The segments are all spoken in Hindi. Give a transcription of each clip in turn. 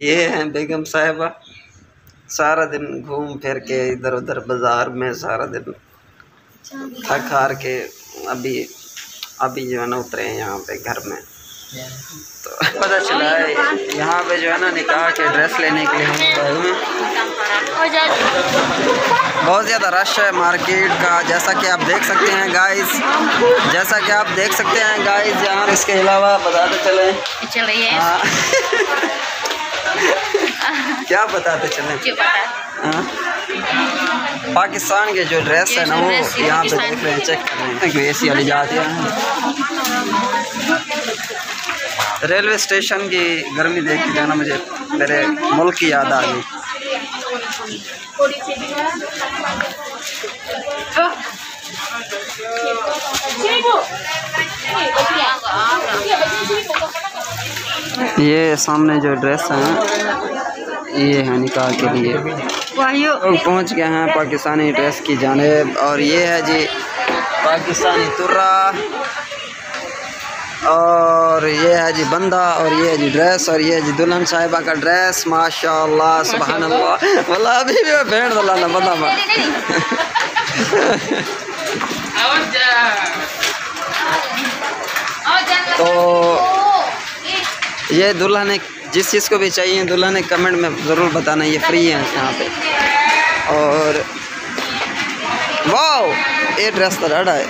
ये हैं बेगम साहिबा, सारा दिन घूम फिर के इधर उधर बाजार में सारा दिन थक हार के अभी अभी जो है ना उतरे हैं यहाँ पे घर में। तो पता चला है यहाँ पे जो है ना निकाह के ड्रेस लेने के लिए हम गए हुए हैं। बहुत ज़्यादा रश है मार्केट का, जैसा कि आप देख सकते हैं गाइस, जैसा कि आप देख सकते हैं गाइस यहाँ। इसके अलावा बताते चले हाँ क्या बताते चले, हाँ पाकिस्तान के जो ड्रेस है ना वो यहाँ पे देख रहे हैं, चेक कर रहे हैं। क्यों एसी वाली जाती है। रेलवे स्टेशन की गर्मी देख के जाना मुझे मेरे मुल्क की याद आ गई। ये सामने जो ड्रेस है ये है निकाह के लिए। लोग पहुँच गए हैं पाकिस्तानी ड्रेस की जानिब, और ये है जी पाकिस्तानी तुर्रा, और ये है जी बंदा, और ये है जी ड्रेस, और ये है जी दुल्हन साहिबा का ड्रेस। माशाअल्लाह सुभान अल्लाह। वाला अभी भी मैं भेड़ दलाना बंदा में। तो ये दुल्हन जिस चीज़ को भी चाहिए दुल्हन कमेंट में ज़रूर बताना, ये फ्री है यहाँ पे। और वाह ये ड्रेस तो डाढ़ा है।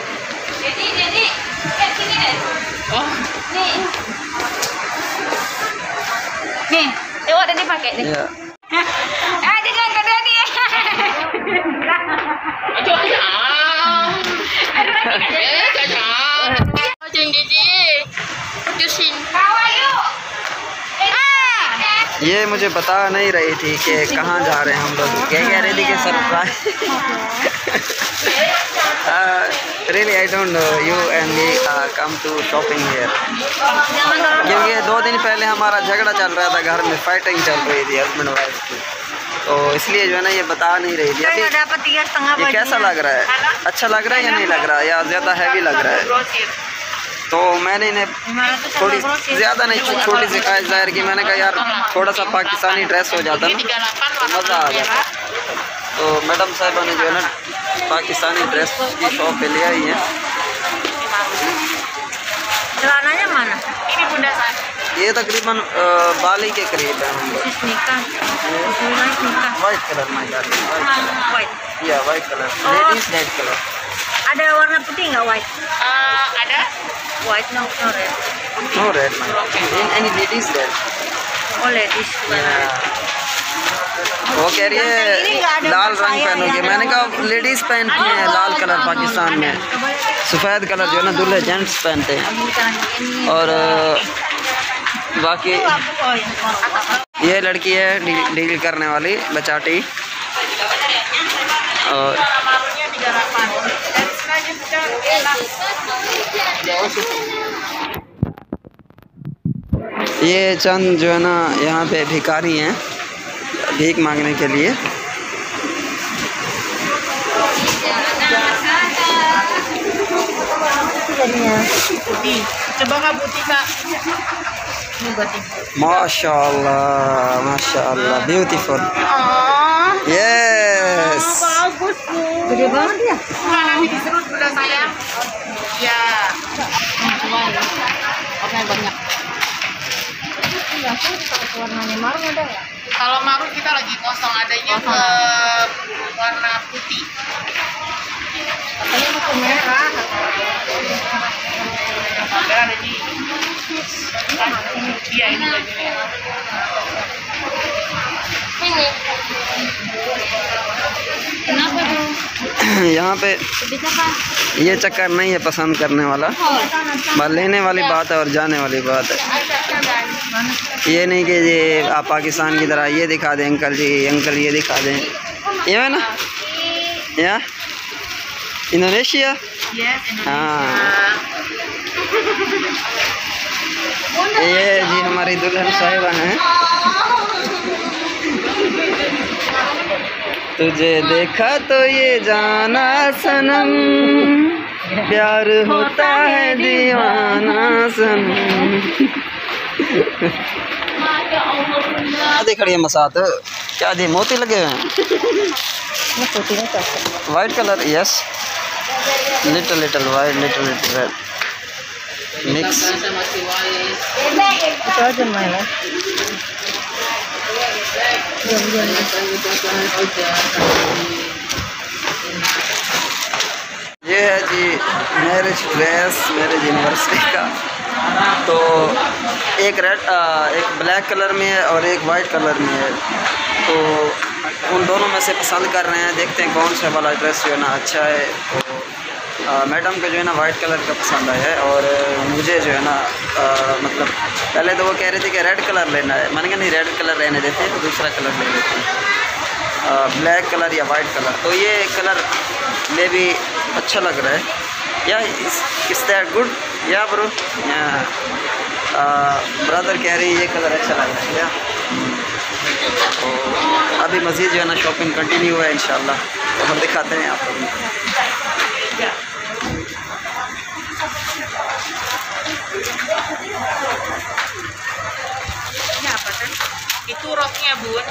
Nih, coba tadi pakai deh. Ya. Jangan kedua nih. ये मुझे बता नहीं रही थी कि कहाँ जा रहे हैं हम लोग। क्या कह रही थी कि surprise. Really I don't know you and me come to shopping here, क्योंकि 2 दिन पहले हमारा झगड़ा चल रहा था घर में, फाइटिंग चल रही थी हस्बैंड वाइफ की, तो इसलिए जो है ना ये बता नहीं रही थी। अभी ये कैसा लग रहा है, अच्छा लग रहा है या नहीं लग रहा है, या ज़्यादा हैवी लग रहा है? तो मैंने इन्हें थोड़ी ज़्यादा नहीं छोटी सी ख्वाहिश जाहिर की। मैंने कहा यार थोड़ा सा पाकिस्तानी ड्रेस हो जाता ना तो मज़ा आ जाता। तो मैडम साहिबा ने जो है ना पाकिस्तानी ड्रेस की शॉप पे ले आई है। ये तकरीबन बाली के करीब है हम लोग। वाइट कलर में या white colour, ladies red colour. Ada warna putih nggak white? Ada. White no red. No red, in any ladies red. Oh ladies. वो कह रही है लाल रंग पहनोगे, मैंने कहा लेडीज़ पहनती हैं लाल कलर पाकिस्तान में, सफ़ेद कलर जो है ना दूल्हे जेंट्स पहनते हैं। और बाकी ये लड़की है डील करने वाली बचाटी, और ये चंद जो है ना यहाँ पे भिखारी हैं भीख मांगने के लिए। माशाअल्लाह माशाअल्लाह beautiful. Yes Gede banget ya? Nanti diserut udah sayang. Ya. Oke banyak. Warnanya marun ada nggak? Kalau marun kita lagi kosong, adanya ke warna putih. Katanya mau ke merah. Merah ada di. Iya ini bajunya. Ini. Kenapa tuh? यहाँ पे ये चक्कर नहीं है पसंद करने वाला, बस लेने वाली बात है और जाने वाली बात है। ये नहीं कि ये आप पाकिस्तान की तरह ये दिखा दें अंकल जी, अंकल ये दिखा दें, ये है ना या इंडोनेशिया। हाँ ये जी हमारी दुल्हन साहिबा हैं। तुझे देखा तो ये जाना सनम, प्यार होता है दीवाना सनम। दे खड़ी है मसात क्या दे मोती लगे हुए हैं white colour yes little little white little little red mix ये है जी मैरिज ड्रेस मैरिज यूनिवर्सिटी का। तो एक रेड एक ब्लैक कलर में है और एक वाइट कलर में है। तो उन दोनों में से पसंद कर रहे हैं, देखते हैं कौन सा वाला ड्रेस जो है ना अच्छा है। तो मैडम को जो है ना वाइट कलर का पसंद आया है और मुझे जो है ना मतलब पहले तो वो कह रही थी कि रेड कलर लेना है, मैंने कहा नहीं रेड कलर रहने देते हैं तो दूसरा कलर ले लेते हैं ब्लैक कलर या वाइट कलर। तो ये कलर में भी अच्छा लग रहा है या इस दैट गुड या ब्रो ब्रदर कह रही है ये कलर अच्छा लग रहा है क्या। तो अभी मज़ीद जो है ना शॉपिंग कंटिन्यू है इंशाल्लाह, तो हम दिखाते हैं आपको। Ini apa kan? Itu roknya bun.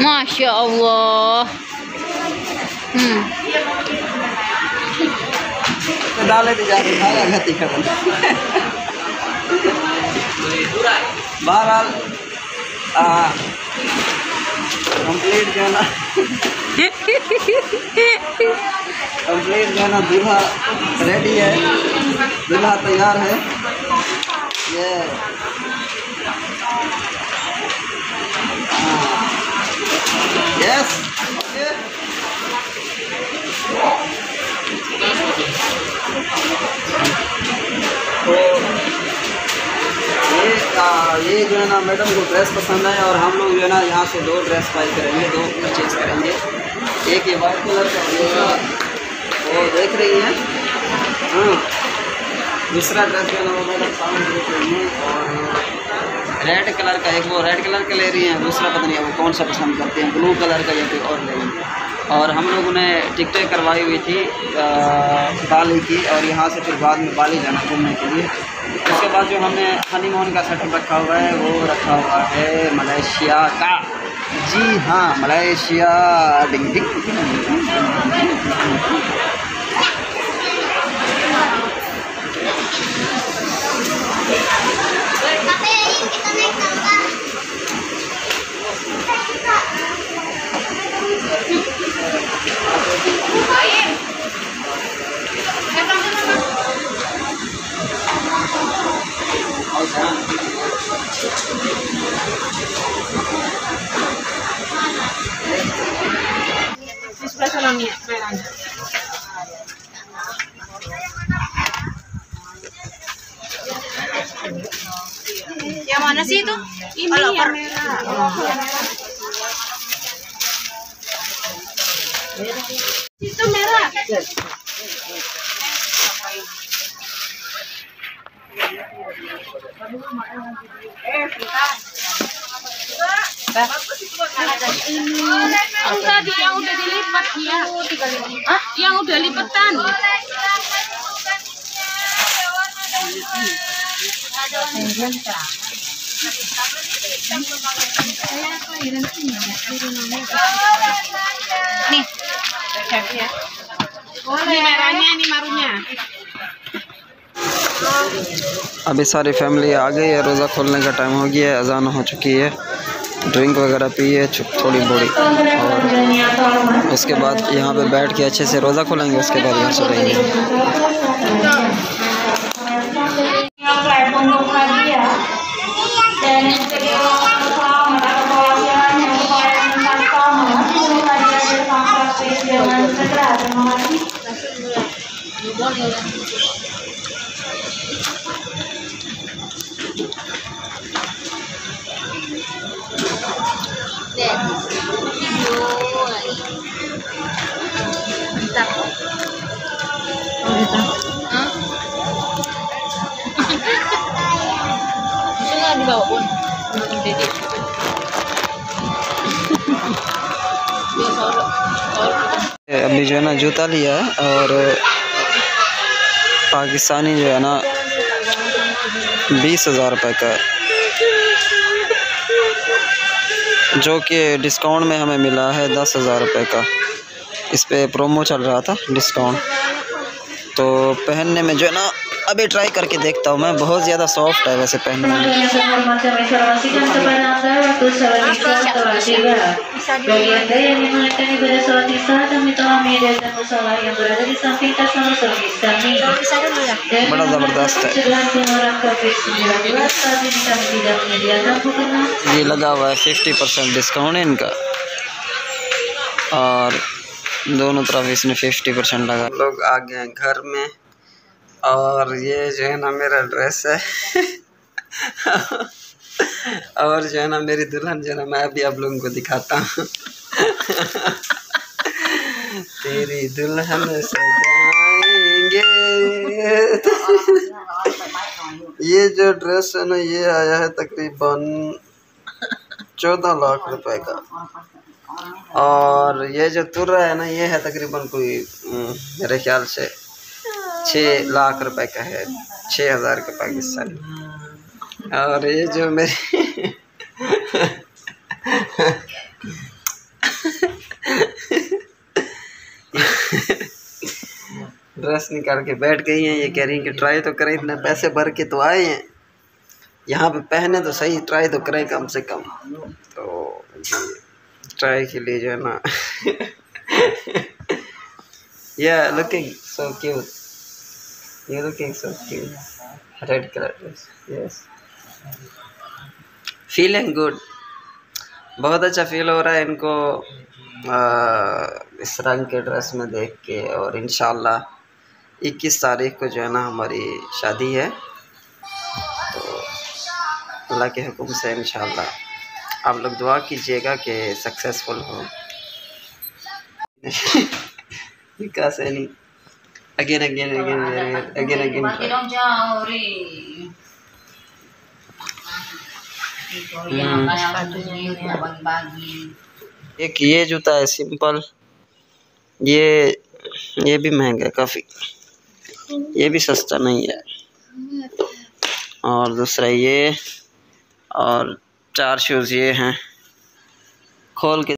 Masya Allah. डाले तो जाके खाया गति कर बहरहाल कंप्लीट जो है ना कंप्लीट जो है ना दूल्हा रेडी है, दूल्हा तैयार है। ये यस तो ये जो है ना मैडम को ड्रेस पसंद है और हम लोग जो है ना यहाँ से 2 ड्रेस बाई करेंगे, 2 परचेज करेंगे। एक ये वाइट कलर का वो देख रही हैं, हाँ दूसरा ड्रेस जो है ना वो मैडम सामने देख रही हैं और रेड कलर का एक वो रेड कलर का ले रही हैं, दूसरा पता नहीं वो कौन सा पसंद करते हैं, ब्लू कलर का या कोई और ले लेंगे। और हम लोगों ने टिकटें करवाई हुई थी बाली की और यहाँ से फिर बाद में बाली जाना घूमने के लिए। उसके बाद जो हमने हनीमून का सेटअप रखा हुआ है वो रखा हुआ है मलेशिया का। जी हाँ मलेशिया डिंग डिंग Yang mana sih itu? Ini yang merah. Itu merah. Enggak, yang udah dilipat ya. Yang udah lipatan. Nih, ini merahnya, ini marunya. अभी सारी फैमिली आ गई है, रोज़ा खोलने का टाइम हो गया है, अजान हो चुकी है। ड्रिंक वगैरह पिए थोड़ी बड़ी, और उसके बाद यहाँ पे बैठ के अच्छे से रोज़ा खोलेंगे, उसके बाद घर चलेंगे। Dibawa pun Dedek. अभी जो है ना जूता लिया है, और पाकिस्तानी जो है ना 20,000 रुपये का है, जो कि डिस्काउंट में हमें मिला है 10,000 रुपये का। इस पे प्रोमो चल रहा था, डिस्काउंट। तो पहनने में जो है ना अभी ट्राई करके देखता हूँ मैं, बहुत ज़्यादा सॉफ्ट है वैसे पहनने में। बड़ा ज़बरदस्त है। ये लगा हुआ है 50% डिस्काउंट है इनका, और दोनों तरफ इसने 50% लगा। लोग आ गए हैं घर में, और ये जो है ना मेरा ड्रेस है और जो है ना मेरी दुल्हन जो है ना, मैं अभी आप लोगों को दिखाता हूँ तेरी दुल्हन सजाएंगे ये जो ड्रेस है ना, ये आया है तकरीबन 14 लाख रुपए का, और ये जो तुर्रा है ना, ये है तकरीबन कोई मेरे ख्याल से 6 लाख रुपए का है, 6,000 का पाकिस्तानी। और ये जो मेरी ड्रेस निकाल के बैठ गई हैं, ये कह रही हैं कि ट्राई तो करें, इतने पैसे भर के तो आए हैं यहाँ पे, पहने तो सही, ट्राई तो करें कम से कम। तो ट्राई के लिए जो है ना yeah, looking so cute. You're looking so cute. Red color dress. Yes. Feeling good. बहुत अच्छा फील हो रहा है इनको इस रंग के ड्रेस में देख के। और इंशाल्लाह 21 तारीख को जो है ना हमारी शादी है, तो अल्लाह के हुक्म से इंशाल्लाह आप लोग दुआ कीजिएगा कि सक्सेसफुल हो। Because any again एक ये जूता है सिंपल, ये भी महंगा है काफ़ी, ये भी सस्ता नहीं है। और दूसरा ये, और 4 शूज़ ये हैं, खोल के